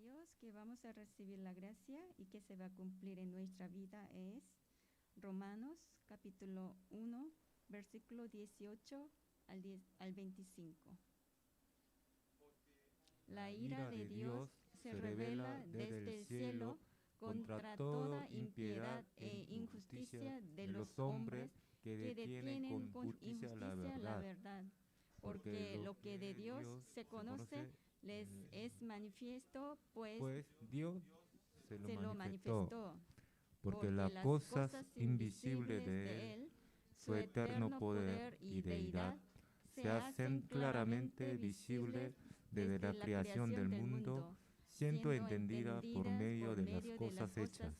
Dios que vamos a recibir la gracia y que se va a cumplir en nuestra vida es Romanos capítulo 1, versículo 18 al 25. La ira de Dios se revela desde el cielo contra toda impiedad e injusticia de los hombres que detienen con injusticia la verdad, porque lo que de Dios se conoce les es manifiesto, pues Dios se lo lo manifestó, manifestó, porque las cosas invisibles de Él, su eterno poder y deidad, se hacen claramente visibles desde la creación del mundo, siendo entendida por medio de las cosas hechas,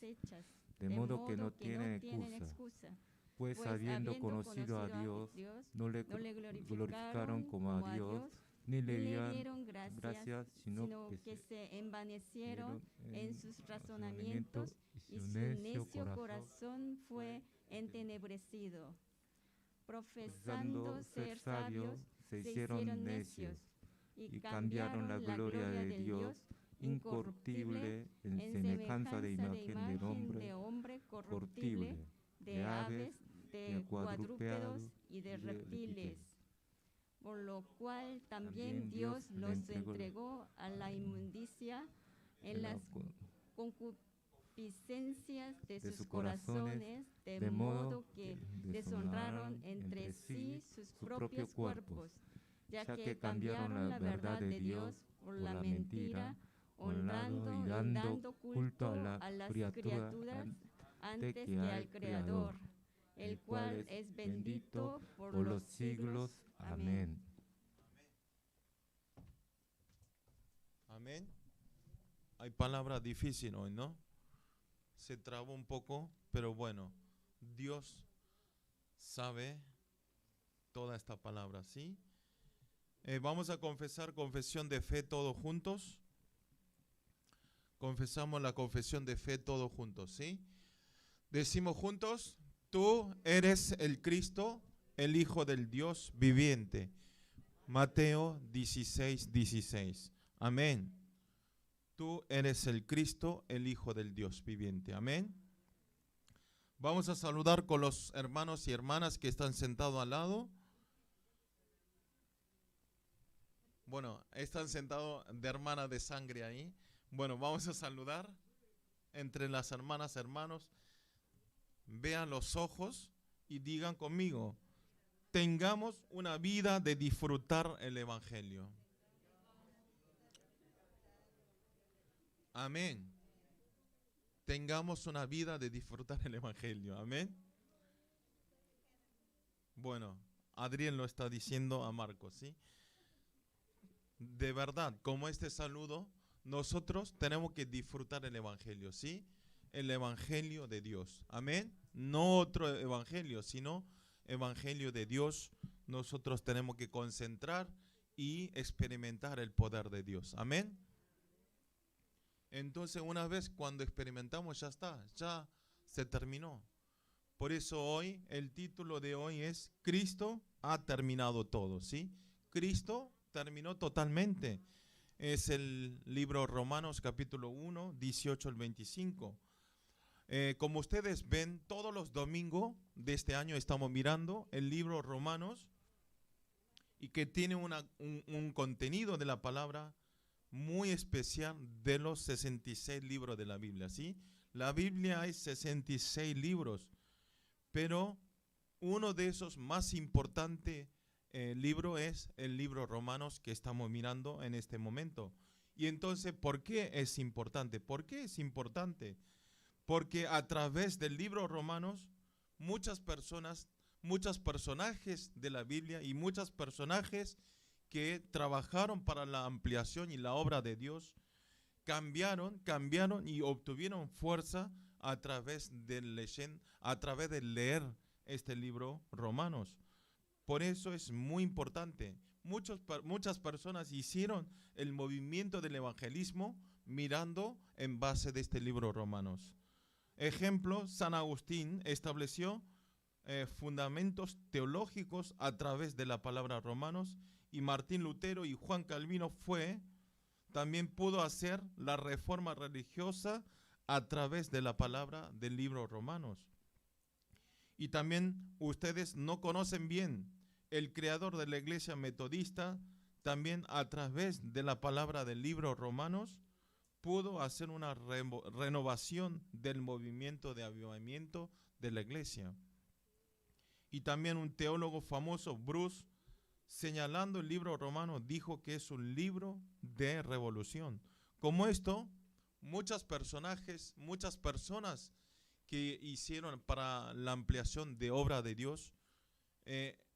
de modo que no tienen excusa. Pues habiendo conocido a Dios, no le glorificaron como a Dios, ni le dieron gracias, sino que se envanecieron en sus razonamientos, razonamientos y su necio corazón fue entenebrecido. Profesando ser sabios, se hicieron necios y cambiaron la gloria de Dios incorruptible en semejanza de imagen de hombre corruptible, de aves, de cuadrúpedos y de reptiles, por lo cual también Dios los entregó a la inmundicia en las concupiscencias de sus corazones, de modo que deshonraron entre sí sus propios cuerpos, ya que cambiaron la verdad de Dios por la mentira, honrando y dando culto a las criaturas antes que al Creador, el cual es bendito por los siglos. Amén. Amén. Hay palabras difíciles hoy, ¿no? Se trabó un poco, pero bueno, Dios sabe toda esta palabra, ¿sí? Vamos a confesar confesión de fe todos juntos. Confesamos la confesión de fe todos juntos, ¿sí? Decimos juntos: tú eres el Cristo, el Hijo del Dios viviente. Mateo 16, 16. Amén. Tú eres el Cristo, el Hijo del Dios viviente. Amén. Vamos a saludar con los hermanos y hermanas que están sentados al lado. Bueno, están sentados de hermana de sangre ahí. Bueno, vamos a saludar entre las hermanas, hermanos. Vean los ojos y digan conmigo: tengamos una vida de disfrutar el Evangelio. Amén. Tengamos una vida de disfrutar el Evangelio. Amén. Bueno, Adrián lo está diciendo a Marcos, ¿sí? De verdad, como este saludo, nosotros tenemos que disfrutar el Evangelio, ¿sí? El Evangelio de Dios. Amén. No otro Evangelio, sino Evangelio de Dios. Nosotros tenemos que concentrar y experimentar el poder de Dios. Amén. Entonces, una vez cuando experimentamos, ya está, ya se terminó. Por eso hoy, el título de hoy es: Cristo ha terminado todo, ¿sí? Cristo terminó totalmente. Es el libro Romanos capítulo 1, 18 al 25. Como ustedes ven, todos los domingos de este año estamos mirando el libro Romanos, y que tiene un contenido de la palabra muy especial de los 66 libros de la Biblia, ¿sí? La Biblia hay 66 libros, pero uno de esos más importantes libros es el libro Romanos que estamos mirando en este momento. Y entonces, ¿por qué es importante? ¿Por qué es importante? Porque a través del libro Romanos, muchas personas, muchos personajes de la Biblia y muchos personajes que trabajaron para la ampliación y la obra de Dios, cambiaron y obtuvieron fuerza a través de leer este libro Romanos. Por eso es muy importante. Muchas personas hicieron el movimiento del evangelismo mirando en base de este libro Romanos. Ejemplo, San Agustín estableció fundamentos teológicos a través de la palabra Romanos, y Martín Lutero y Juan Calvino fue también pudo hacer la reforma religiosa a través de la palabra del libro Romanos. Y también ustedes no conocen bien, el creador de la iglesia metodista, también a través de la palabra del libro Romanos, pudo hacer una renovación del movimiento de avivamiento de la iglesia. Y también un teólogo famoso, Bruce, señalando el libro romano, dijo que es un libro de revolución. Como esto, muchas personas que hicieron para la ampliación de obra de Dios,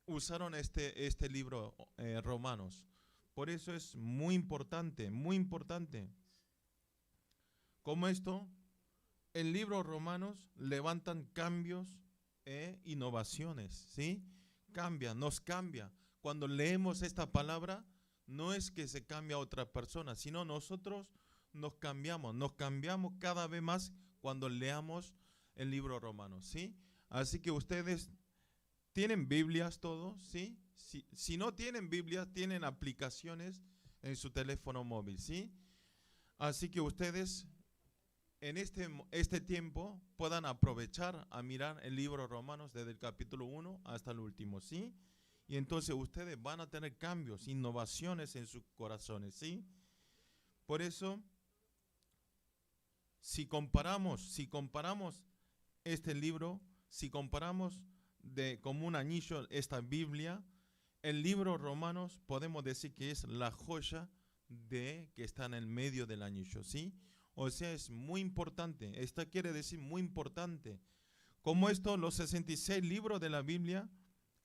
usaron este libro Romanos. Por eso es muy importante, muy importante. Como esto, el libro Romanos levantan cambios e innovaciones, ¿sí? Nos cambia. Cuando leemos esta palabra, no es que se cambia a otra persona, sino nosotros nos cambiamos cada vez más cuando leamos el libro Romanos, ¿sí? Así que ustedes tienen Biblias todos, ¿sí? Si no tienen Biblias, tienen aplicaciones en su teléfono móvil, ¿sí? Así que ustedes en este tiempo puedan aprovechar a mirar el libro Romanos desde el capítulo 1 hasta el último, ¿sí? Y entonces ustedes van a tener cambios, innovaciones en sus corazones, ¿sí? Por eso, si comparamos este libro, si comparamos como un anillo esta Biblia, el libro Romanos podemos decir que es la joya que está en el medio del anillo, ¿sí? O sea, es muy importante. Esta quiere decir muy importante. Como esto, los 66 libros de la Biblia,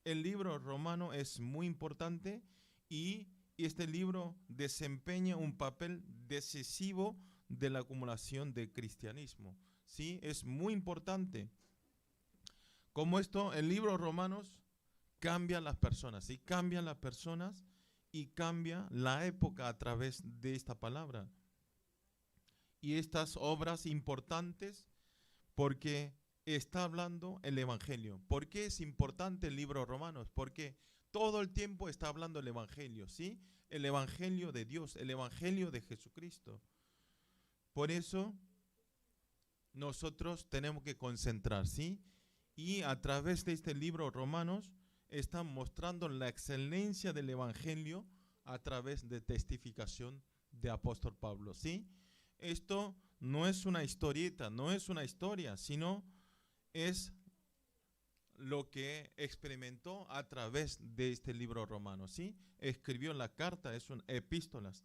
el libro romano es muy importante y este libro desempeña un papel decisivo de la acumulación del cristianismo, ¿sí? Es muy importante. Como esto, el libro Romanos cambia a las personas, ¿sí? Cambia a las personas y cambia la época a través de esta palabra. Y estas obras importantes porque está hablando el Evangelio. ¿Por qué es importante el libro Romanos? Porque todo el tiempo está hablando el Evangelio, ¿sí? El Evangelio de Dios, el Evangelio de Jesucristo. Por eso nosotros tenemos que concentrar, ¿sí? Y a través de este libro Romanos están mostrando la excelencia del Evangelio a través de testificación de apóstol Pablo, ¿sí? Esto no es una historieta, no es una historia, sino es lo que experimentó a través de este libro romano, ¿sí? Escribió la carta, son epístolas.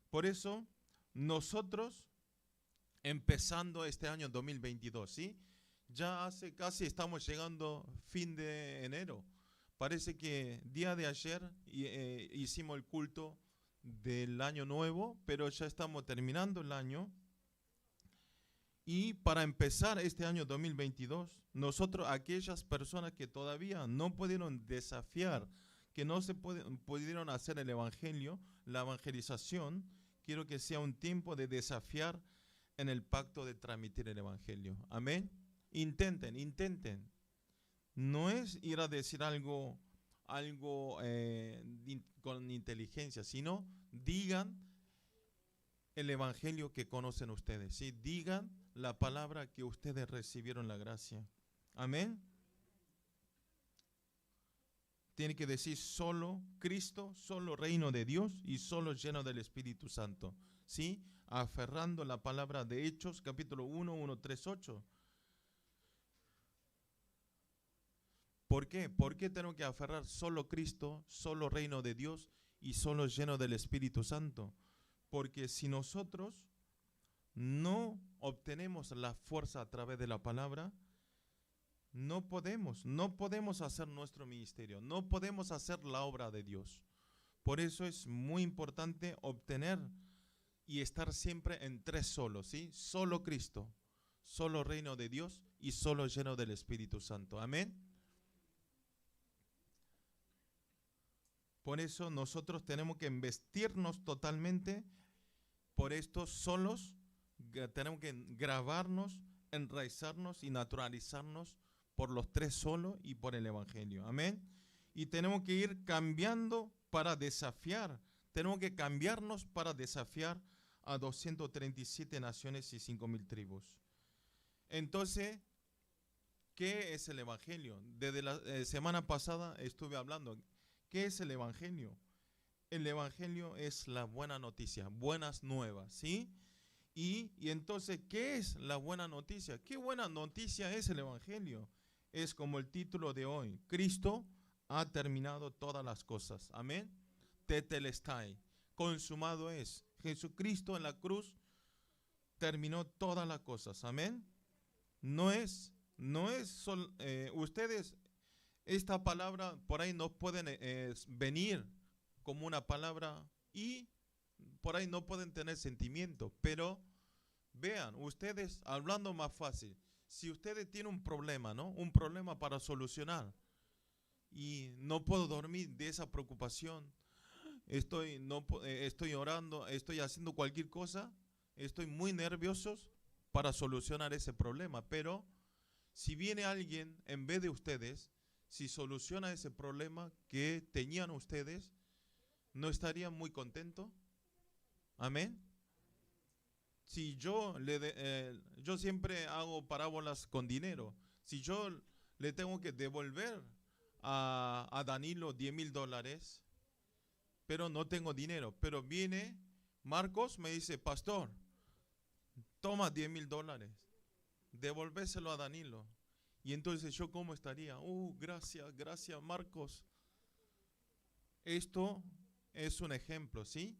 Por eso, nosotros, empezando este año 2022, ¿sí? Ya hace casi estamos llegando fin de enero. Parece que día de ayer hicimos el culto del año nuevo, pero ya estamos terminando el año. Y para empezar este año 2022, nosotros, aquellas personas que todavía no pudieron desafiar, que no se pudieron hacer el evangelio, la evangelización, quiero que sea un tiempo de desafiar en el pacto de transmitir el evangelio. Amén. Intenten. No es ir a decir algo con inteligencia, sino digan el evangelio que conocen ustedes, ¿sí? Digan la palabra que ustedes recibieron la gracia. Amén. Tiene que decir solo Cristo, solo reino de Dios y solo lleno del Espíritu Santo, ¿sí? Aferrando la palabra de Hechos, capítulo 1, 3, 8. ¿Por qué? ¿Por qué tengo que aferrar solo Cristo, solo reino de Dios y solo lleno del Espíritu Santo? Porque si nosotros no obtenemos la fuerza a través de la palabra, no podemos hacer nuestro ministerio, no podemos hacer la obra de Dios. Por eso es muy importante obtener y estar siempre en tres solos, ¿sí? Solo Cristo, solo reino de Dios y solo lleno del Espíritu Santo. Amén. Por eso nosotros tenemos que investirnos totalmente por estos solos, tenemos que grabarnos, enraizarnos y naturalizarnos por los tres solos y por el Evangelio. Amén. Y tenemos que ir cambiando para desafiar Tenemos que cambiarnos para desafiar a 237 naciones y 5.000 tribus. Entonces, ¿qué es el Evangelio? Desde la semana pasada estuve hablando. ¿Qué es el Evangelio? El Evangelio es la buena noticia, buenas nuevas, ¿sí? Y entonces, ¿qué es la buena noticia? ¿Qué buena noticia es el Evangelio? Es como el título de hoy: Cristo ha terminado todas las cosas. Amén. Tetelestai, consumado es. Jesucristo en la cruz terminó todas las cosas. Amén. Ustedes, esta palabra por ahí no pueden venir como una palabra y por ahí no pueden tener sentimiento, pero vean, ustedes hablando más fácil, si ustedes tienen un problema, ¿no? Un problema para solucionar y no puedo dormir de esa preocupación, estoy orando, estoy haciendo cualquier cosa, estoy muy nervioso para solucionar ese problema, pero si viene alguien en vez de ustedes, si soluciona ese problema que tenían ustedes, ¿no estarían muy contentos? Amén. Si yo siempre hago parábolas con dinero. Si yo le tengo que devolver a Danilo $10,000, pero no tengo dinero, pero viene Marcos, me dice: pastor, toma $10,000, devolvéselo a Danilo. Y entonces yo, ¿cómo estaría? Gracias Marcos. Esto es un ejemplo, ¿sí?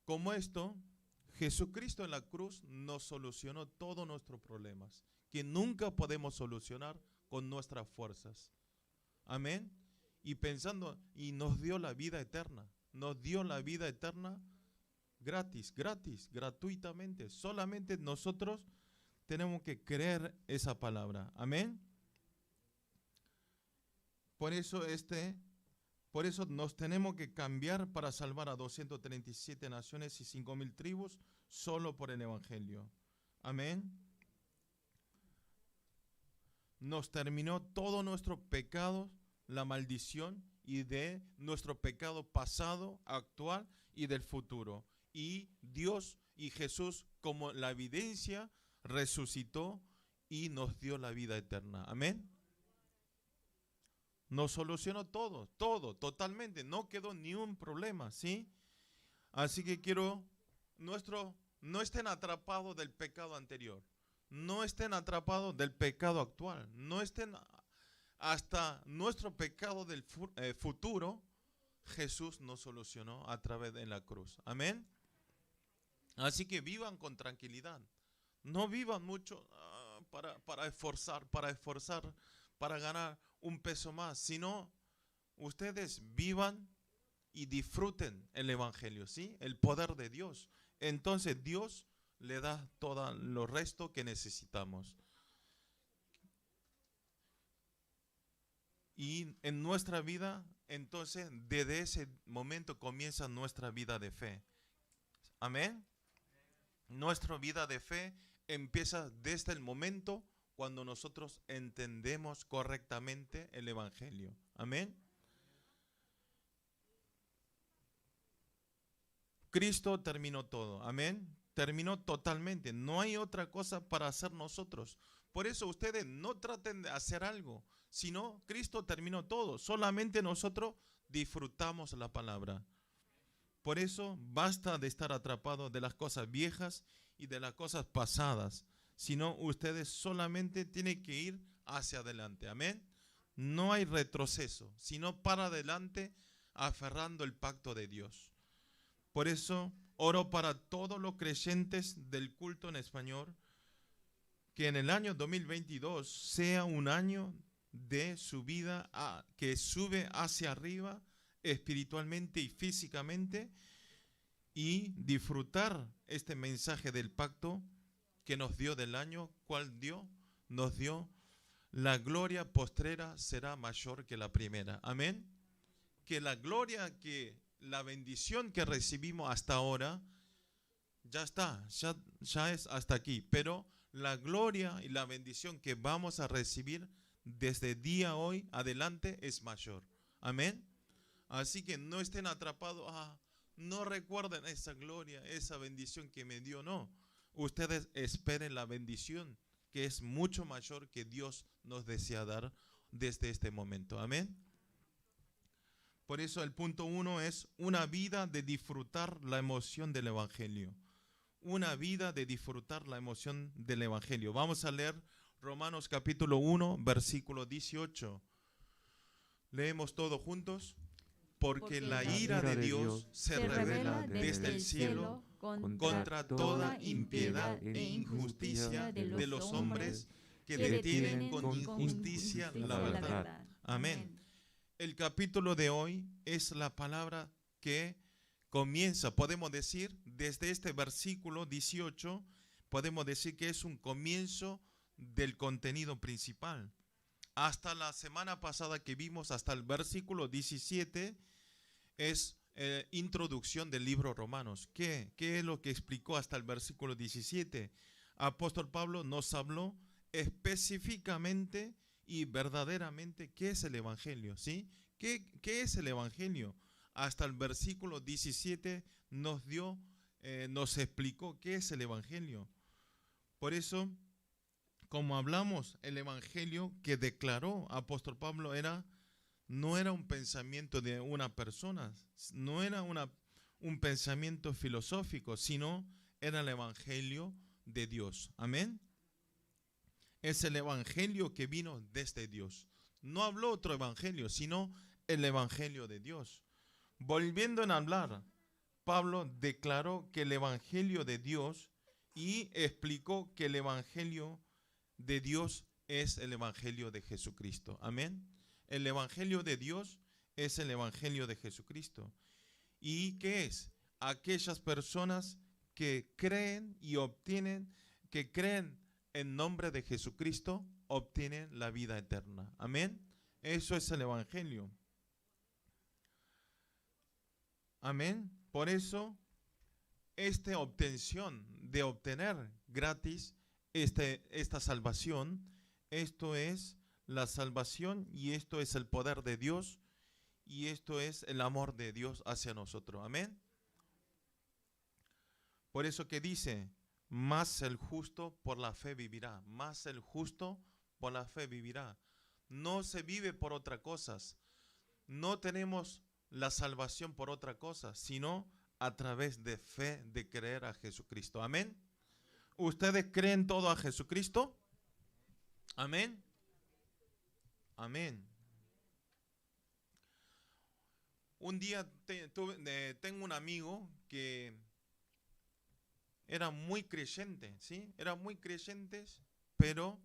Como esto, Jesucristo en la cruz nos solucionó todos nuestros problemas, que nunca podemos solucionar con nuestras fuerzas. Amén. Y pensando, y nos dio la vida eterna. Nos dio la vida eterna gratis, gratuitamente. Solamente nosotros tenemos que creer esa palabra. Amén. Por eso nos tenemos que cambiar para salvar a 237 naciones y 5.000 tribus solo por el Evangelio. Amén. Nos terminó todo nuestro pecado, la maldición y de nuestro pecado pasado, actual y del futuro. Y Dios y Jesús, como la evidencia, resucitó y nos dio la vida eterna. Amén. Nos solucionó todo, totalmente. No quedó ni un problema, ¿sí? Así que no estén atrapados del pecado anterior. No estén atrapados del pecado actual. No estén hasta nuestro pecado del futuro. Jesús nos solucionó a través de la cruz. Amén. Así que vivan con tranquilidad. No vivan mucho para esforzar, para ganar un peso más, sino ustedes vivan y disfruten el Evangelio, ¿sí? El poder de Dios. Entonces Dios le da todo lo resto que necesitamos. Y en nuestra vida, entonces, desde ese momento comienza nuestra vida de fe. Amén. Nuestra vida de fe empieza desde el momento cuando nosotros entendemos correctamente el Evangelio. Amén. Cristo terminó todo. Amén. Terminó totalmente. No hay otra cosa para hacer nosotros. Por eso ustedes no traten de hacer algo, sino Cristo terminó todo. Solamente nosotros disfrutamos la palabra. Por eso basta de estar atrapados de las cosas viejas y de las cosas pasadas, sino ustedes solamente tienen que ir hacia adelante. Amén. No hay retroceso, sino para adelante, aferrando el pacto de Dios. Por eso oro para todos los creyentes del culto en español, que en el año 2022 sea un año de subida, que sube hacia arriba espiritualmente y físicamente, y disfrutar este mensaje del pacto que nos dio del año. ¿Cuál dio? Nos dio: la gloria postrera será mayor que la primera. Amén. Que la gloria, que la bendición que recibimos hasta ahora, ya está, ya es hasta aquí. Pero la gloria y la bendición que vamos a recibir desde día hoy adelante es mayor. Amén. Así que no estén atrapados, no recuerden esa gloria, esa bendición que me dio, no. Ustedes esperen la bendición que es mucho mayor que Dios nos desea dar desde este momento. Amén. Por eso el punto 1 es una vida de disfrutar la emoción del Evangelio. Una vida de disfrutar la emoción del Evangelio. Vamos a leer Romanos capítulo 1, versículo 18. Leemos todos juntos. Porque la ira de Dios se revela desde el cielo contra toda impiedad e injusticia de los hombres que detienen con injusticia la verdad. Amén. El capítulo de hoy es la palabra que comienza, podemos decir, desde este versículo 18, podemos decir que es un comienzo del contenido principal. Hasta la semana pasada que vimos, hasta el versículo 17, es introducción del libro Romanos. ¿Qué es lo que explicó hasta el versículo 17? Apóstol Pablo nos habló específicamente y verdaderamente qué es el Evangelio, ¿sí? ¿Qué es el Evangelio? Hasta el versículo 17 nos explicó qué es el Evangelio. Por eso, como hablamos, el Evangelio que declaró Apóstol Pablo no era un pensamiento de una persona, no era un pensamiento filosófico, sino era el Evangelio de Dios. Amén. Es el Evangelio que vino desde Dios. No habló otro Evangelio, sino el Evangelio de Dios. Volviendo a hablar, Pablo declaró que el Evangelio de Dios y explicó que el Evangelio de Dios es el Evangelio de Jesucristo. Amén. El Evangelio de Dios es el Evangelio de Jesucristo. ¿Y qué es? Aquellas personas que creen y obtienen, que creen en nombre de Jesucristo, obtienen la vida eterna. Amén. Eso es el Evangelio. Amén. Por eso, esta obtención de obtener gratis esta salvación, esto es la salvación y esto es el poder de Dios y esto es el amor de Dios hacia nosotros. Amén. Por eso que dice, más el justo por la fe vivirá. Más el justo por la fe vivirá. No se vive por otras cosas. No tenemos la salvación por otra cosa, sino a través de fe, de creer a Jesucristo. Amén. ¿Ustedes creen todo a Jesucristo? Amén. Amén. Un día tengo un amigo que era muy creyente, ¿sí? Era muy creyente, pero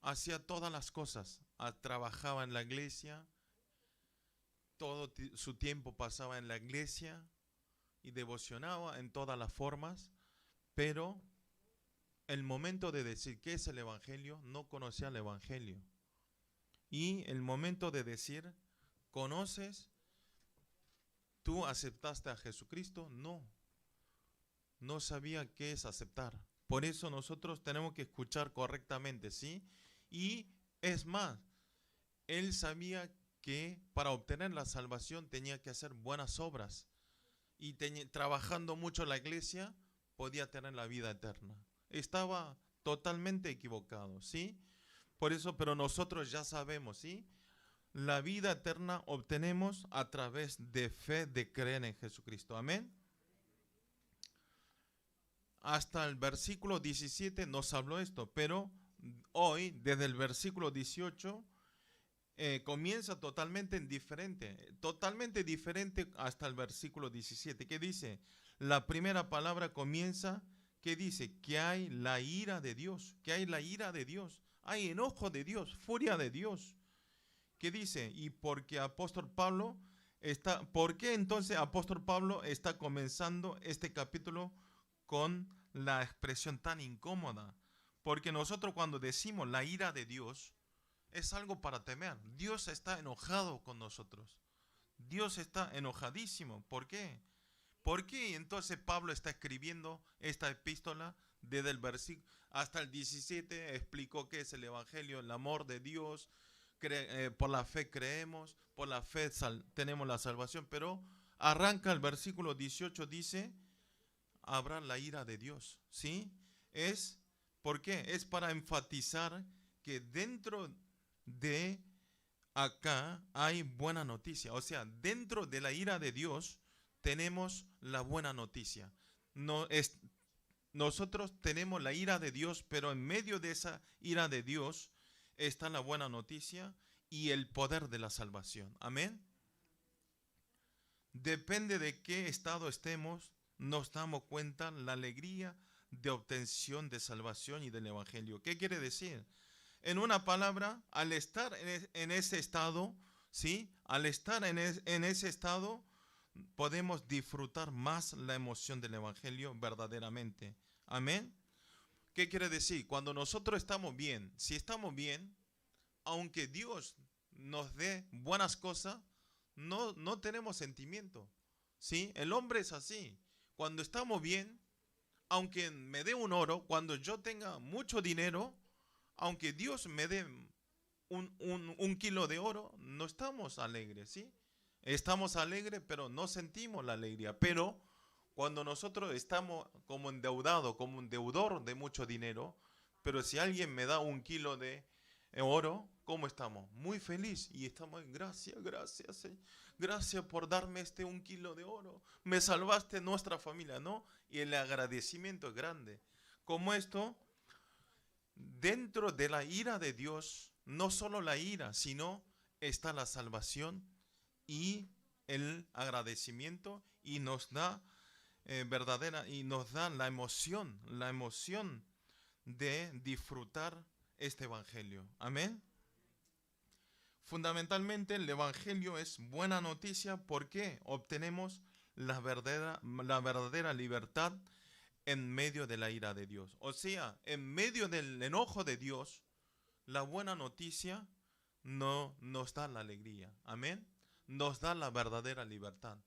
hacía todas las cosas. Trabajaba en la iglesia, todo su tiempo pasaba en la iglesia y devocionaba en todas las formas, pero el momento de decir qué es el Evangelio, no conocía el Evangelio. Y el momento de decir, ¿conoces? ¿Tú aceptaste a Jesucristo? No sabía qué es aceptar. Por eso nosotros tenemos que escuchar correctamente, ¿sí? Y es más, él sabía que para obtener la salvación tenía que hacer buenas obras. Y trabajando mucho en la iglesia, podía tener la vida eterna. Estaba totalmente equivocado, ¿sí? Por eso, pero nosotros ya sabemos, ¿sí? La vida eterna obtenemos a través de fe, de creer en Jesucristo. Amén. Hasta el versículo 17 nos habló esto, pero hoy, desde el versículo 18, comienza totalmente diferente hasta el versículo 17. ¿Qué dice? La primera palabra comienza, ¿qué dice? Que hay la ira de Dios, que hay la ira de Dios, hay enojo de Dios, furia de Dios. ¿Qué dice? Y porque apóstol Pablo ¿por qué entonces apóstol Pablo está comenzando este capítulo con la expresión tan incómoda? Porque nosotros cuando decimos la ira de Dios, es algo para temer. Dios está enojado con nosotros. Dios está enojadísimo. ¿Por qué? ¿Por qué entonces Pablo está escribiendo esta epístola desde el versículo hasta el 17? Explicó qué es el Evangelio, el amor de Dios, por la fe creemos, por la fe tenemos la salvación, pero arranca el versículo 18, dice, habrá la ira de Dios, ¿sí? ¿Por qué? Es para enfatizar que dentro de acá hay buena noticia. O sea, dentro de la ira de Dios tenemos la buena noticia. Nosotros tenemos la ira de Dios, pero en medio de esa ira de Dios está la buena noticia y el poder de la salvación. Amén. Depende de qué estado estemos, nos damos cuenta la alegría de obtención de salvación y del evangelio. ¿Qué quiere decir? En una palabra, al estar en ese estado, ¿sí? Al estar en ese estado, podemos disfrutar más la emoción del evangelio verdaderamente. Amén. ¿Qué quiere decir? Cuando nosotros estamos bien, si estamos bien, aunque Dios nos dé buenas cosas, no tenemos sentimiento, ¿sí? El hombre es así. Cuando estamos bien, aunque me dé un oro, cuando yo tenga mucho dinero, aunque Dios me dé un kilo de oro, no estamos alegres, ¿sí? Estamos alegres, pero no sentimos la alegría. Pero cuando nosotros estamos como endeudados, como un deudor de mucho dinero, pero si alguien me da un kilo de oro, ¿cómo estamos? Muy feliz. Y estamos, gracias, gracias por darme un kilo de oro. Me salvaste nuestra familia, ¿no? Y el agradecimiento es grande. Como esto, dentro de la ira de Dios, no solo la ira, sino está la salvación y el agradecimiento, y nos da y nos da la emoción de disfrutar este evangelio. Amén. Fundamentalmente el evangelio es buena noticia porque obtenemos la verdadera libertad en medio de la ira de Dios. O sea, en medio del enojo de Dios, la buena noticia no nos da la alegría. Amén. Nos da la verdadera libertad.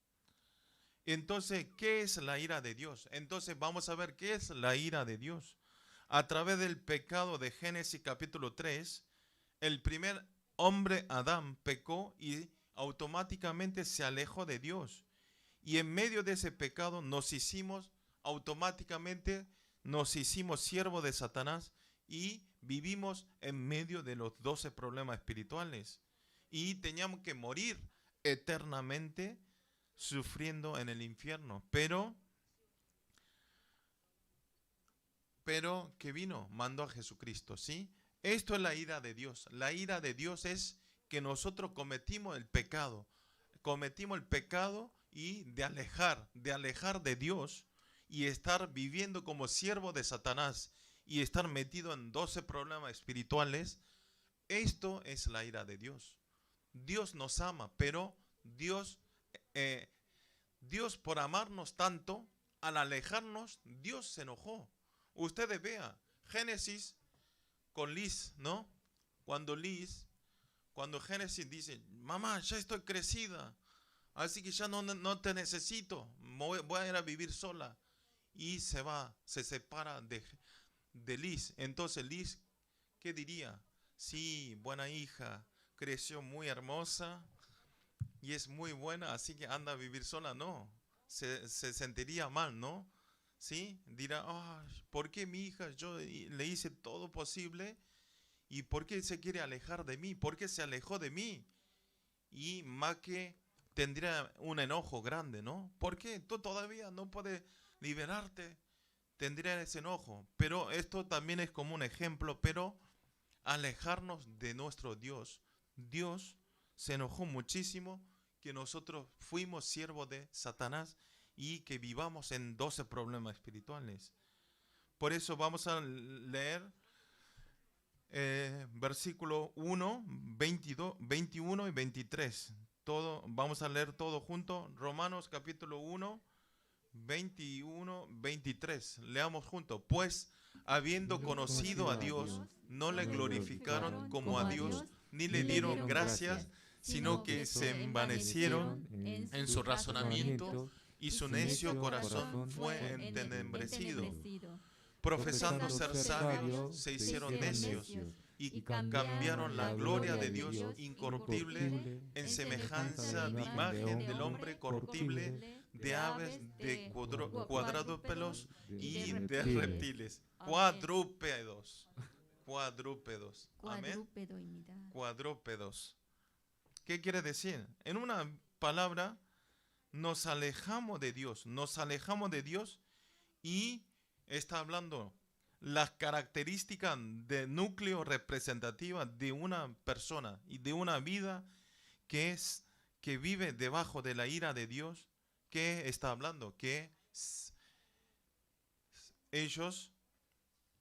Entonces, ¿qué es la ira de Dios? Entonces vamos a ver qué es la ira de Dios. A través del pecado de Génesis capítulo 3, el primer hombre Adán pecó y automáticamente se alejó de Dios. Y en medio de ese pecado automáticamente nos hicimos siervos de Satanás y vivimos en medio de los 12 problemas espirituales. Y teníamos que morir eternamente sufriendo en el infierno. Pero que vino, mandó a Jesucristo, ¿sí? Esto es la ira de Dios. La ira de Dios es que nosotros cometimos el pecado y de alejar de Dios y estar viviendo como siervo de Satanás y estar metido en 12 problemas espirituales. Esto es la ira de Dios. Dios nos ama, pero Dios por amarnos tanto, al alejarnos, Dios se enojó. Ustedes vean, Génesis con Liz, ¿no? Cuando Génesis dice, mamá, ya estoy crecida, así que ya no te necesito, voy a ir a vivir sola. Y se separa de Liz. Entonces Liz, ¿qué diría? Sí, buena hija, creció muy hermosa y es muy buena, así que anda a vivir sola. No, se sentiría mal, ¿no? ¿Sí? Dirá, ¿por qué mi hija? Yo le hice todo posible y ¿por qué se quiere alejar de mí? ¿Por qué se alejó de mí? Y más que tendría un enojo grande, ¿no? ¿Por qué tú todavía no puedes liberarte? Tendría ese enojo. Pero esto también es como un ejemplo, pero alejarnos de nuestro Dios. Dios se enojó muchísimo que nosotros fuimos siervos de Satanás y que vivamos en 12 problemas espirituales. Por eso vamos a leer versículo 1, 22, 21 y 23. Vamos a leer todo junto. Romanos capítulo 1, 21, 23. Leamos juntos. Pues, habiendo conocido a Dios, no le glorificaron como a Dios, ni le dieron gracias, sino que se envanecieron en su razonamiento, y su necio corazón fue entenebrecido. Profesando ser sabios, se hicieron necios, y cambiaron la gloria de Dios incorruptible en semejanza de imagen del hombre corruptible, de aves, de cuadrúpedos y de reptiles. Cuadrúpedos. Cuadrúpedos. Amén. Cuadrúpedos. ¿Qué quiere decir? En una palabra, nos alejamos de Dios y está hablando las características de núcleo representativa de una persona y de una vida que vive debajo de la ira de Dios. ¿Qué está hablando? Que ellos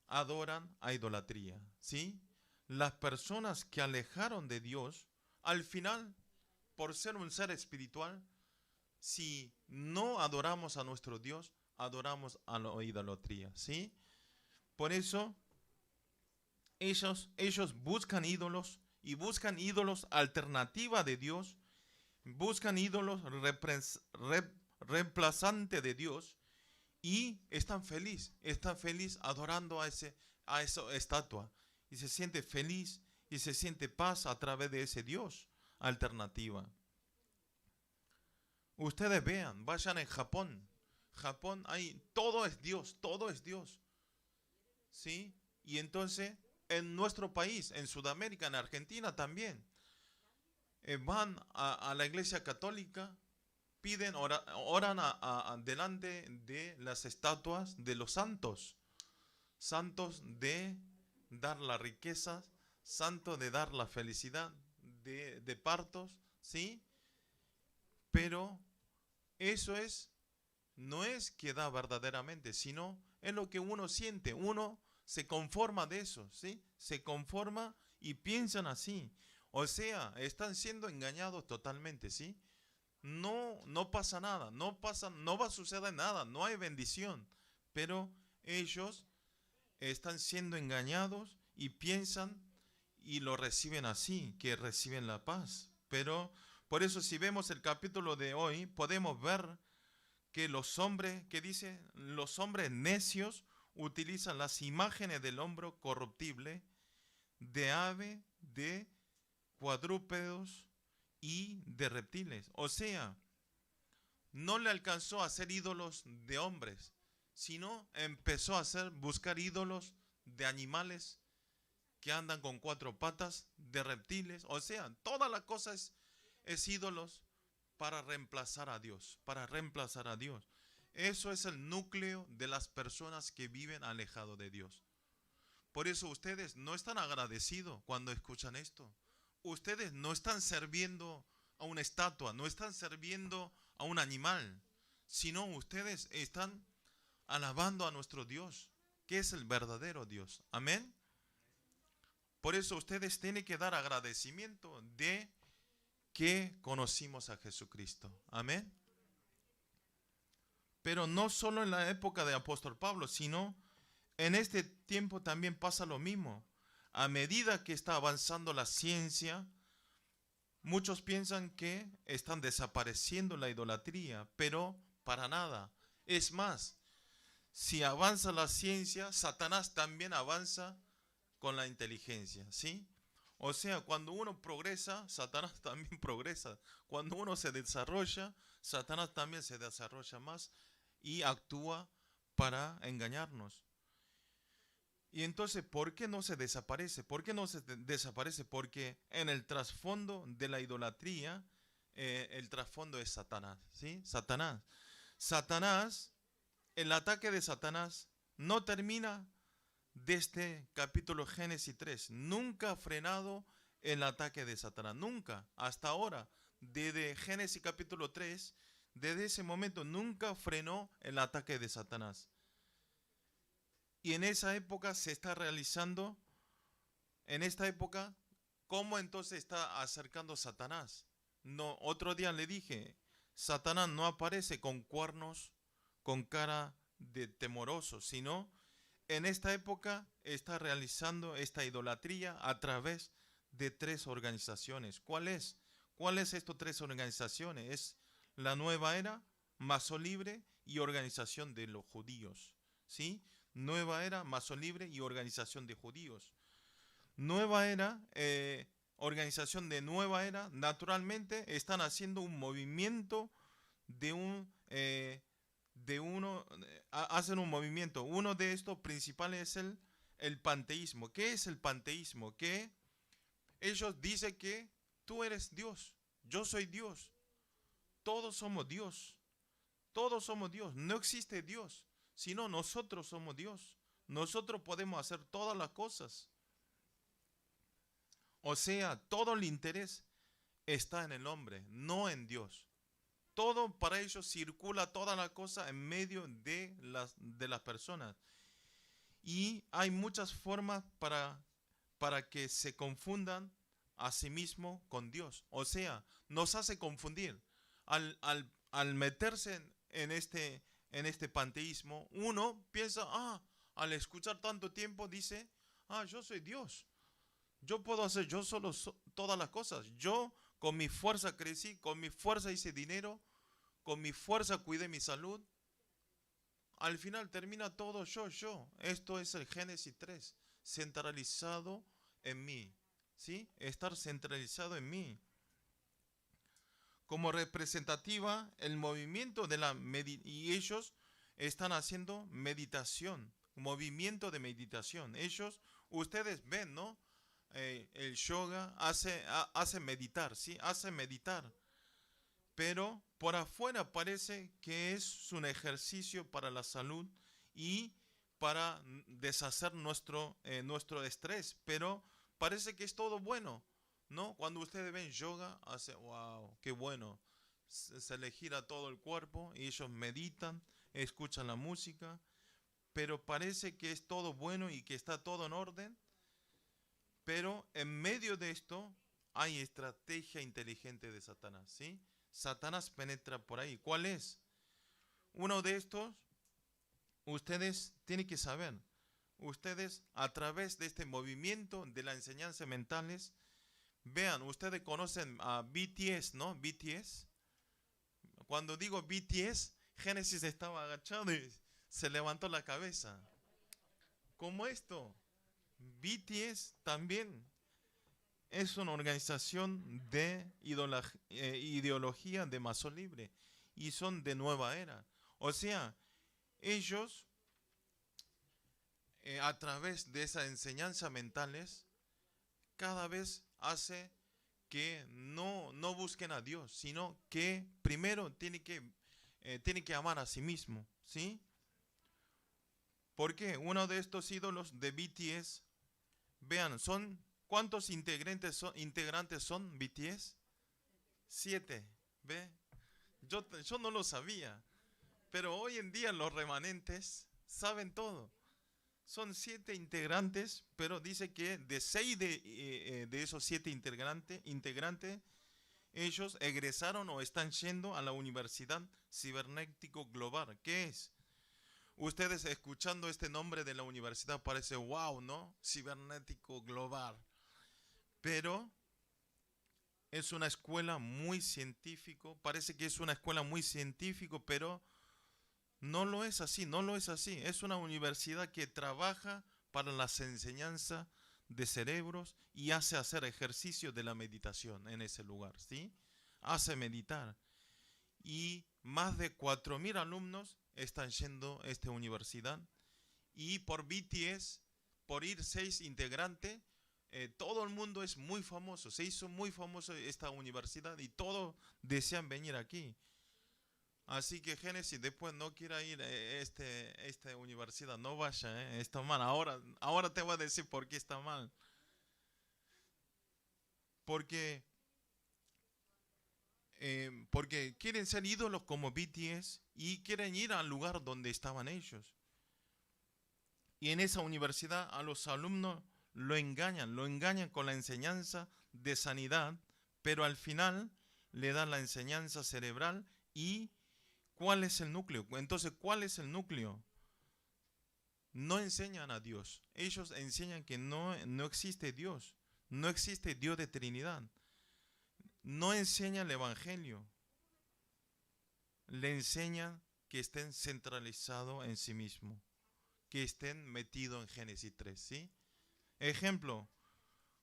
adoran a idolatría, ¿sí? Las personas que alejaron de Dios, al final, por ser un ser espiritual, si no adoramos a nuestro Dios, adoramos a la idolatría, ¿sí? Por eso, ellos buscan ídolos y buscan ídolos alternativa de Dios, buscan ídolos reemplazantes de Dios y están felices adorando a esa estatua y se siente feliz y se siente paz a través de ese Dios alternativa. Ustedes vean, vayan en Japón. Japón, ahí todo es Dios, ¿sí? Y entonces, en nuestro país, en Sudamérica, en Argentina también, van a la iglesia católica, piden, oran delante de las estatuas de los santos de dar la riqueza, santos de dar la felicidad, de partos, ¿sí? Pero eso no es que da verdaderamente, sino es lo que uno siente. Uno se conforma de eso, ¿sí? Se conforma y piensan así. O sea, están siendo engañados totalmente, ¿sí? No pasa nada, no va a suceder nada, no hay bendición. Pero ellos están siendo engañados y piensan y lo reciben así, que reciben la paz. Pero por eso si vemos el capítulo de hoy, podemos ver que los hombres necios utilizan las imágenes del hombre corruptible, de ave, de cuadrúpedos y de reptiles. O sea, no le alcanzó a hacer ídolos de hombres, sino empezó a buscar ídolos de animales que andan con 4 patas, de reptiles. O sea, toda la cosa es ídolos para reemplazar a Dios, Eso es el núcleo de las personas que viven alejados de Dios. Por eso ustedes no están agradecidos cuando escuchan esto. Ustedes no están sirviendo a una estatua, no están sirviendo a un animal, sino ustedes están alabando a nuestro Dios, que es el verdadero Dios. Amén. Por eso ustedes tienen que dar agradecimiento de que conocimos a Jesucristo. Amén. Pero no solo en la época de apóstol Pablo, sino en este tiempo también pasa lo mismo. A medida que está avanzando la ciencia, muchos piensan que están desapareciendo la idolatría, pero para nada. Es más, si avanza la ciencia, Satanás también avanza con la inteligencia, ¿sí? O sea, cuando uno progresa, Satanás también progresa. Cuando uno se desarrolla, Satanás también se desarrolla más y actúa para engañarnos. Y entonces, ¿por qué no se desaparece? ¿Por qué no se desaparece? Porque en el trasfondo de la idolatría, el trasfondo es Satanás, ¿sí? Satanás, el ataque de Satanás no termina desde capítulo Génesis 3. Nunca ha frenado el ataque de Satanás, nunca, hasta ahora. Desde Génesis capítulo 3, desde ese momento nunca frenó el ataque de Satanás. Y en esa época se está realizando, ¿cómo entonces está acercando Satanás? No, otro día le dije, Satanás no aparece con cuernos, con cara de temoroso, sino en esta época está realizando esta idolatría a través de 3 organizaciones. ¿Cuáles estas 3 organizaciones? Es la Nueva Era, Mazo Libre y Organización de los Judíos, ¿sí? Nueva Era, Mazo Libre y Organización de Judíos. Nueva Era, organización de Nueva Era, naturalmente están haciendo un movimiento hacen un movimiento. Uno de estos principales es el panteísmo. ¿Qué es el panteísmo? Que ellos dicen que tú eres Dios, yo soy Dios, todos somos Dios, todos somos Dios, no existe Dios, sino nosotros somos Dios, nosotros podemos hacer todas las cosas. O sea, todo el interés está en el hombre, no en Dios. Todo para ellos circula toda la cosa en medio de las personas. Y hay muchas formas para que se confundan a sí mismo con Dios. O sea, nos hace confundir. Al meterse en este panteísmo, uno piensa, al escuchar tanto tiempo, dice, yo soy Dios. Yo puedo hacer yo solo todas las cosas. Yo con mi fuerza crecí, con mi fuerza hice dinero, con mi fuerza cuidé mi salud. Al final termina todo yo. Esto es el Génesis 3, centralizado en mí. ¿Sí? Estar centralizado en mí. Como representativa, el movimiento y ellos están haciendo meditación, movimiento de meditación. Ustedes ven, ¿no? El yoga hace meditar, ¿sí? Hace meditar. Pero por afuera parece que es un ejercicio para la salud y para deshacer nuestro estrés. Pero parece que es todo bueno, ¿no? Cuando ustedes ven yoga, hace, wow, qué bueno. Se le gira todo el cuerpo y ellos meditan, escuchan la música. Pero parece que es todo bueno y que está todo en orden. Pero en medio de esto hay estrategia inteligente de Satanás, ¿sí? Satanás penetra por ahí. ¿Cuál es? Uno de estos, ustedes tienen que saber. Ustedes, a través de este movimiento de la enseñanza mentales, vean, ustedes conocen a BTS, ¿no? BTS. Cuando digo BTS, Génesis estaba agachado y se levantó la cabeza. ¿Cómo esto? BTS también es una organización de ideología de Masón libre y son de nueva era. O sea, ellos a través de esa enseñanza mentales cada vez hace que no busquen a Dios, sino que primero tiene que amar a sí mismo, ¿sí? Porque uno de estos ídolos de BTS, vean, ¿cuántos integrantes son BTS? 7, ¿ve? Yo no lo sabía, pero hoy en día los remanentes saben todo. Son 7 integrantes, pero dice que de 6 de esos 7 integrantes, ellos egresaron o están yendo a la Universidad Cibernético Global. ¿Qué es? Ustedes escuchando este nombre de la universidad parece wow, ¿no? Cibernético Global. Pero es una escuela muy científico, parece que es una escuela muy científico, pero no lo es así, no lo es así. Es una universidad que trabaja para las enseñanzas de cerebros y hace hacer ejercicio de la meditación en ese lugar, ¿sí? Hace meditar. Y más de 4.000 alumnos están yendo a esta universidad. Y por BTS, por ir 6 integrantes, todo el mundo es muy famoso. Se hizo muy famoso esta universidad y todos desean venir aquí. Así que Génesis, después no quiera ir a esta universidad, no vaya, está mal. Ahora te voy a decir por qué está mal. Porque quieren ser ídolos como BTS y quieren ir al lugar donde estaban ellos. Y en esa universidad a los alumnos lo engañan con la enseñanza de sanidad, pero al final le dan la enseñanza cerebral. ¿Y cuál es el núcleo? Entonces, ¿cuál es el núcleo? No enseñan a Dios. Ellos enseñan que no existe Dios. No existe Dios de Trinidad. No enseñan el Evangelio. Le enseñan que estén centralizados en sí mismos, que estén metidos en Génesis 3, ¿sí? Ejemplo,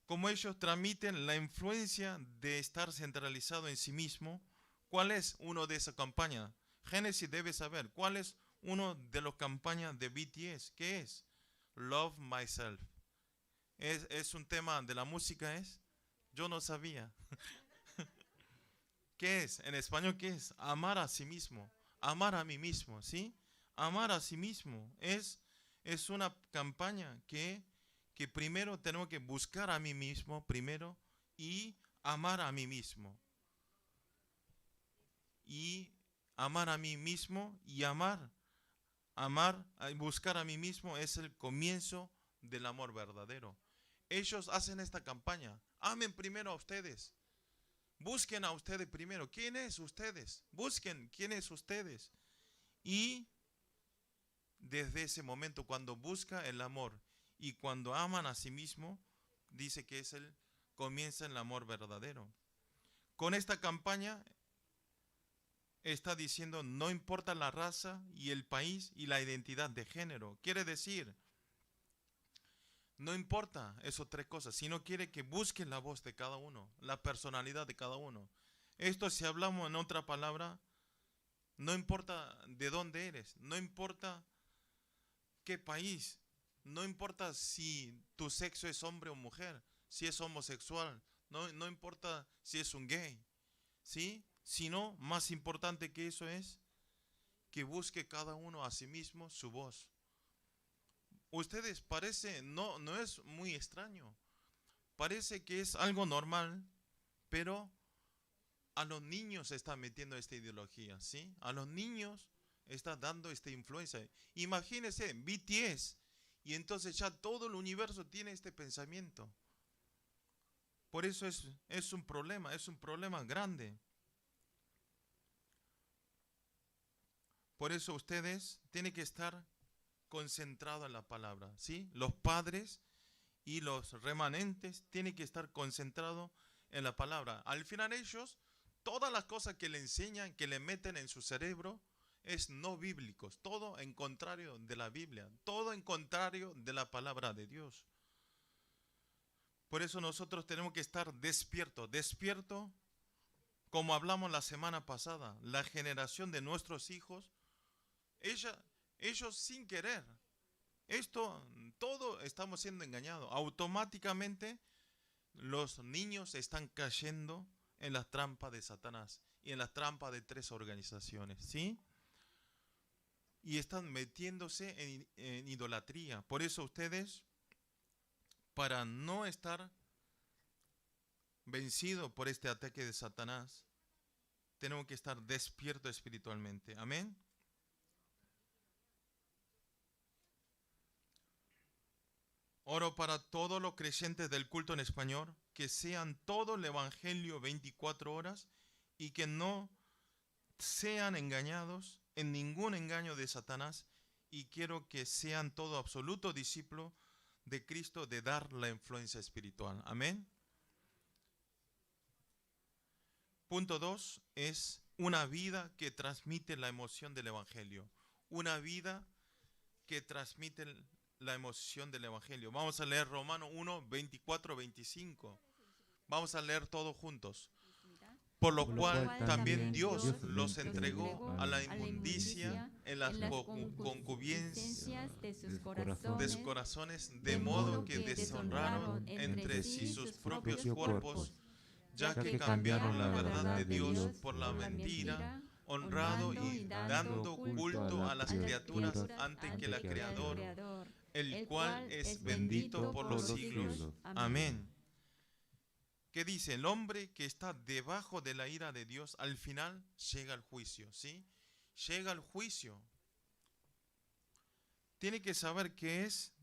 como ellos transmiten la influencia de estar centralizado en sí mismo. ¿Cuál es uno de esas campañas? Génesis debe saber, ¿cuál es uno de las campañas de BTS? ¿Qué es? Love Myself. ¿Es un tema de la música? ¿Es? Yo no sabía. ¿Qué es? En español, ¿qué es? Amar a sí mismo. Amar a mí mismo, ¿sí? Amar a sí mismo es una campaña que primero tenemos que buscar a mí mismo primero y amar a mí mismo. Y amar a mí mismo y buscar a mí mismo es el comienzo del amor verdadero. Ellos hacen esta campaña. Amen primero a ustedes. Busquen a ustedes primero. ¿Quién es ustedes? Busquen quién es ustedes. Y desde ese momento, cuando busca el amor y cuando aman a sí mismo, dice que comienza el amor verdadero. Con esta campaña está diciendo, no importa la raza y el país y la identidad de género. Quiere decir, no importa esas tres cosas, sino quiere que busquen la voz de cada uno, la personalidad de cada uno. Esto, si hablamos en otra palabra, no importa de dónde eres, no importa qué país, no importa si tu sexo es hombre o mujer, si es homosexual, no importa si es un gay, ¿sí? Sino, más importante que eso es que busque cada uno a sí mismo su voz. Ustedes parece, no es muy extraño, parece que es algo normal, pero a los niños se está metiendo esta ideología, ¿sí? A los niños está dando esta influencia. Imagínense, BTS, y entonces ya todo el universo tiene este pensamiento. Por eso es un problema grande. Por eso ustedes tienen que estar concentrados en la palabra, ¿sí? Los padres y los remanentes tienen que estar concentrados en la palabra. Al final ellos, todas las cosas que le enseñan, que le meten en su cerebro, es no bíblicos, todo en contrario de la Biblia, todo en contrario de la palabra de Dios. Por eso nosotros tenemos que estar despiertos, como hablamos la semana pasada, la generación de nuestros hijos, ellos sin querer, todo estamos siendo engañados. Automáticamente los niños están cayendo en la trampa de Satanás y en la trampa de tres organizaciones, ¿sí? Y están metiéndose en idolatría. Por eso ustedes, para no estar vencidos por este ataque de Satanás, tenemos que estar despiertos espiritualmente. Amén. Oro para todos los creyentes del culto en español, que sean todo el evangelio 24 horas y que no sean engañados en ningún engaño de Satanás, y quiero que sean todo absoluto discípulo de Cristo, de dar la influencia espiritual. Amén. Punto 2 es una vida que transmite la emoción del evangelio. Una vida que transmite la emoción del evangelio. Vamos a leer Romanos 1, 24, 25. Vamos a leer todos juntos. Por lo cual también Dios los entregó a la inmundicia en las concupiscencias de sus corazones, de modo que deshonraron entre sí sus propios cuerpos, ya que cambiaron la verdad de Dios por la mentira, honrado y dando culto a las criaturas antes que al Creador, el cual es bendito por los siglos. Amén. ¿Qué dice? El hombre que está debajo de la ira de Dios, al final llega al juicio, ¿sí? Llega al juicio. Tiene que saber que es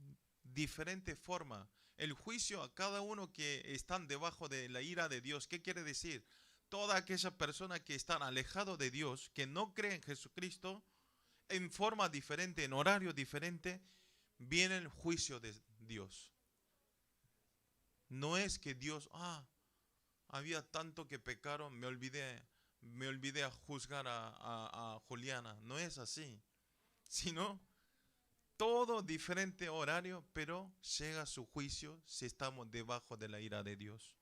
diferente forma. El juicio a cada uno que están debajo de la ira de Dios. ¿Qué quiere decir? Toda aquella persona que están alejados de Dios, que no cree en Jesucristo, en forma diferente, en horario diferente, viene el juicio de Dios. No es que Dios, había tanto que pecaron, me olvidé a juzgar a Juliana. No es así. Sino, todo diferente horario, pero llega su juicio si estamos debajo de la ira de Dios.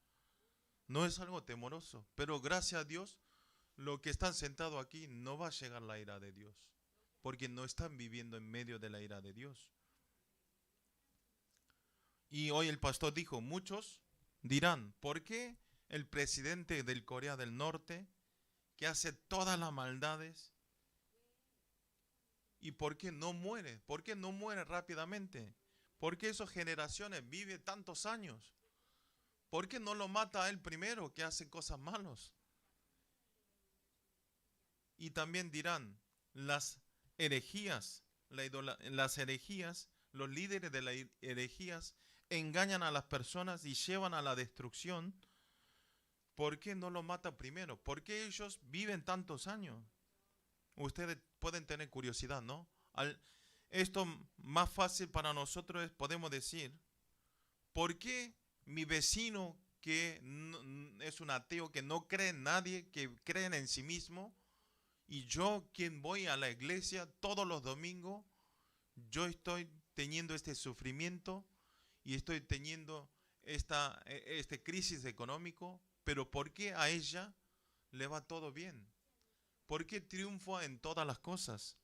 No es algo temoroso, pero gracias a Dios, los que están sentados aquí no va a llegar la ira de Dios, porque no están viviendo en medio de la ira de Dios. Y hoy el pastor dijo, muchos dirán, ¿por qué el presidente del Corea del Norte, que hace todas las maldades, y por qué no muere? ¿Por qué no muere rápidamente? ¿Por qué esas generaciones viven tantos años? ¿Por qué no lo mata a él primero, que hace cosas malas? Y también dirán, las herejías, los líderes de las herejías engañan a las personas y llevan a la destrucción. ¿Por qué no lo mata primero? ¿Por qué ellos viven tantos años? Ustedes pueden tener curiosidad, ¿no? Esto más fácil para nosotros es, podemos decir, ¿por qué mi vecino que es un ateo, que no cree en nadie, que cree en sí mismo, y yo, quien voy a la iglesia todos los domingos, yo estoy teniendo este sufrimiento y estoy teniendo este crisis económico, pero ¿por qué a ella le va todo bien? ¿Por qué triunfa en todas las cosas?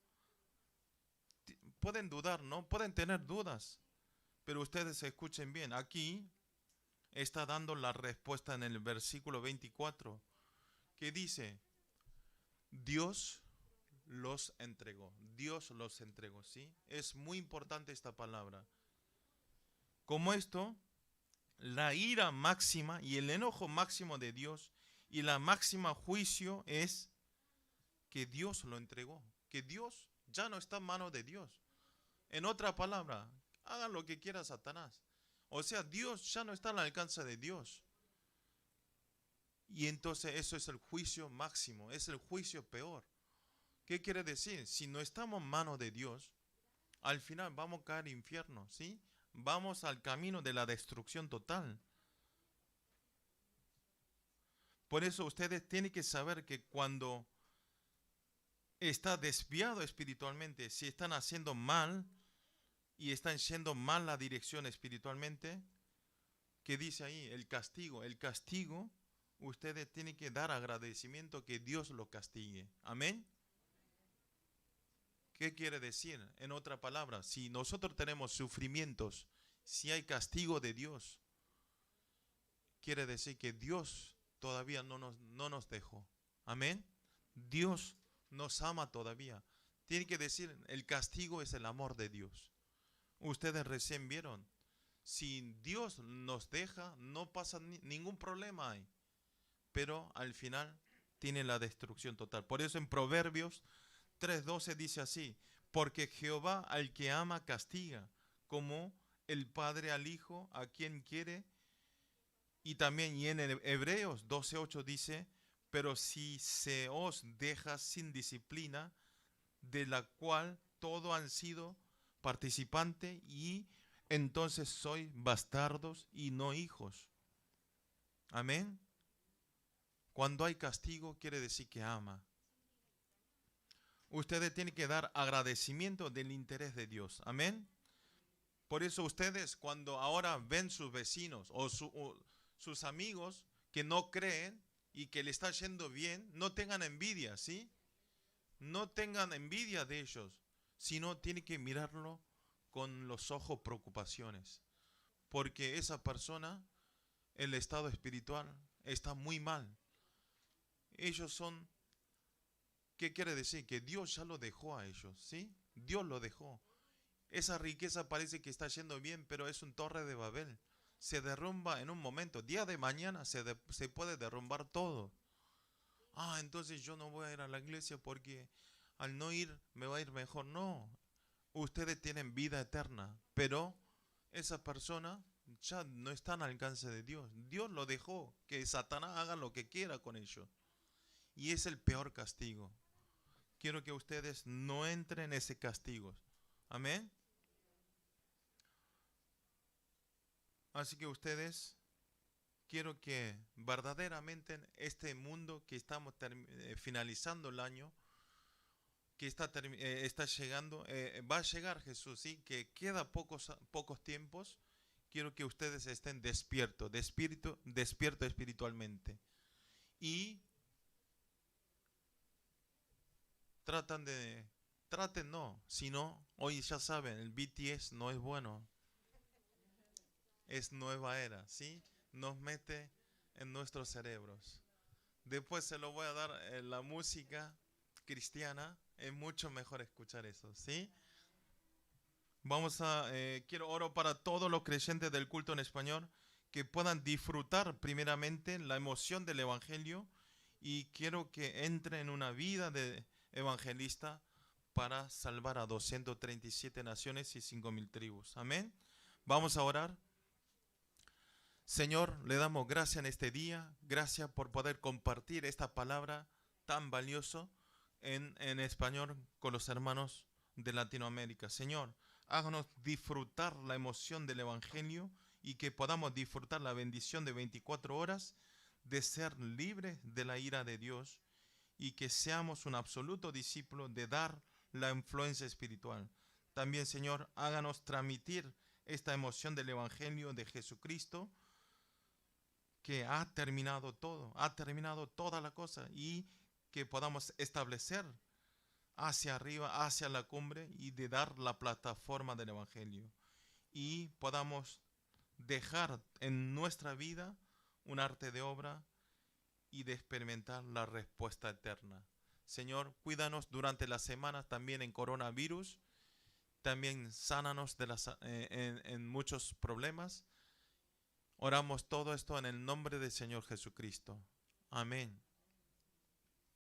Pueden dudar, ¿no? Pueden tener dudas, pero ustedes escuchen bien. Aquí está dando la respuesta en el versículo 24, que dice, Dios los entregó. Dios los entregó, ¿sí? Es muy importante esta palabra. Como esto, la ira máxima y el enojo máximo de Dios y la máxima juicio es que Dios lo entregó, que Dios ya no está en manos de Dios. En otra palabra, hagan lo que quiera Satanás. O sea, Dios ya no está al alcance de Dios. Y entonces eso es el juicio máximo, es el juicio peor. ¿Qué quiere decir? Si no estamos en manos de Dios, al final vamos a caer en infierno, ¿sí? Vamos al camino de la destrucción total. Por eso ustedes tienen que saber que cuando está desviado espiritualmente, si están haciendo mal y están yendo mal la dirección espiritualmente, ¿qué dice ahí? El castigo. El castigo, ustedes tienen que dar agradecimiento que Dios lo castigue. Amén. ¿Qué quiere decir? En otra palabra, si nosotros tenemos sufrimientos, si hay castigo de Dios, quiere decir que Dios todavía no nos dejó. Amén. Dios nos ama todavía. Tiene que decir, el castigo es el amor de Dios. Ustedes recién vieron, si Dios nos deja, no pasa ningún problema ahí. Pero al final tiene la destrucción total. Por eso en Proverbios 3:12 dice así, porque Jehová al que ama castiga, como el padre al hijo a quien quiere. Y también y en Hebreos 12:8 dice, pero si se os deja sin disciplina, de la cual todos han sido participantes, y entonces sois bastardos y no hijos. Amén. Cuando hay castigo quiere decir que ama. Ustedes tienen que dar agradecimiento del interés de Dios. Amén. Por eso ustedes cuando ahora ven sus vecinos o sus amigos que no creen y que le está yendo bien, no tengan envidia, ¿sí? No tengan envidia de ellos, sino tienen que mirarlo con los ojos preocupaciones. Porque esa persona, el estado espiritual, está muy mal. Ellos son, ¿qué quiere decir? Que Dios ya lo dejó a ellos, ¿sí? Dios lo dejó. Esa riqueza parece que está yendo bien, pero es un torre de Babel. Se derrumba en un momento. Día de mañana se puede derrumbar todo. Entonces yo no voy a ir a la iglesia porque al no ir me va a ir mejor. No, ustedes tienen vida eterna, pero esa persona ya no está al alcance de Dios. Dios lo dejó, que Satanás haga lo que quiera con ellos. Y es el peor castigo. Quiero que ustedes no entren en ese castigo. Amén. Así que ustedes, quiero que verdaderamente en este mundo que estamos finalizando el año, que está llegando, va a llegar Jesús, ¿sí? Que queda pocos tiempos. Quiero que ustedes estén despiertos espiritualmente. Y sino, hoy ya saben, el BTS no es bueno. Es nueva era, ¿sí? Nos mete en nuestros cerebros. Después se lo voy a dar la música cristiana. Es mucho mejor escuchar eso, ¿sí? Quiero oro para todos los creyentes del culto en español que puedan disfrutar primeramente la emoción del Evangelio, y quiero que entren en una vida de evangelista para salvar a 237 naciones y 5.000 tribus. Amén. Vamos a orar. Señor, le damos gracias en este día. Gracias por poder compartir esta palabra tan valiosa en español con los hermanos de Latinoamérica. Señor, háganos disfrutar la emoción del Evangelio y que podamos disfrutar la bendición de 24 horas de ser libres de la ira de Dios, y que seamos un absoluto discípulo de dar la influencia espiritual. También, Señor, háganos transmitir esta emoción del Evangelio de Jesucristo, que ha terminado todo, ha terminado toda la cosa, y que podamos establecer hacia arriba, hacia la cumbre, y de dar la plataforma del Evangelio, y podamos dejar en nuestra vida un arte de obra y de experimentar la respuesta eterna. Señor, cuídanos durante la semana también en coronavirus, también sánanos en muchos problemas. Oramos todo esto en el nombre del Señor Jesucristo. Amén.